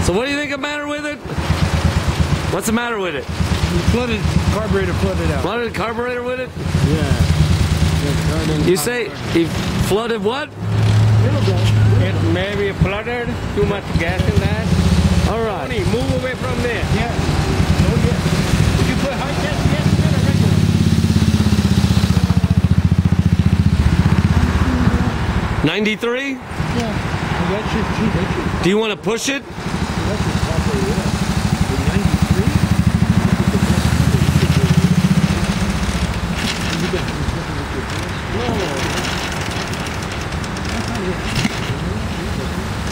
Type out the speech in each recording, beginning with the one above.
So what do you think the matter with it? What's the matter with it? Flooded, carburetor flooded out. Flooded carburetor with it? Yeah. You say he flooded what? It may be flooded, too much gas in that. All right. Tony, move away from there. Yeah. Oh yeah. Did you put high gas in or regular? 93? Yeah. That should. Do you want to push it?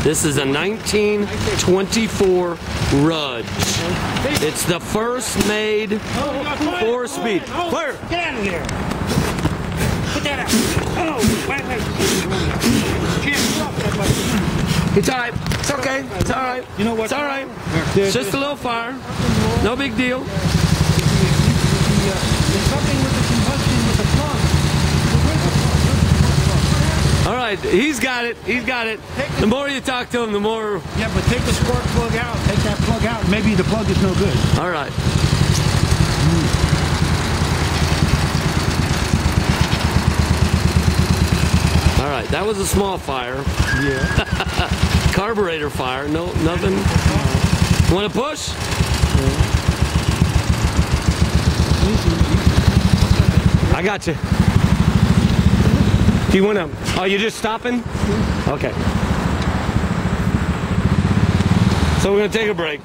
This is a 1924 Rudge. It's the first made 4-speed. Fire! Get out of here! Put that out! Oh, wait. It's all right. It's okay. It's all right. You know what? It's all right. It's just a little fire. No big deal. There's something with the combustion with the plug. All right. He's got it. He's got it. The more you talk to him, the more... Yeah, but take the spark plug out. Take that plug out. Maybe the plug is no good. All right. All right. That was a small fire. Yeah. Carburetor fire. No, nothing. Want to push? I got you. Do you want to? Oh, you're just stopping? Okay. So we're going to take a break.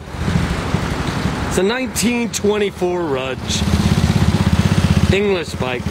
It's a 1924 Rudge. English bike.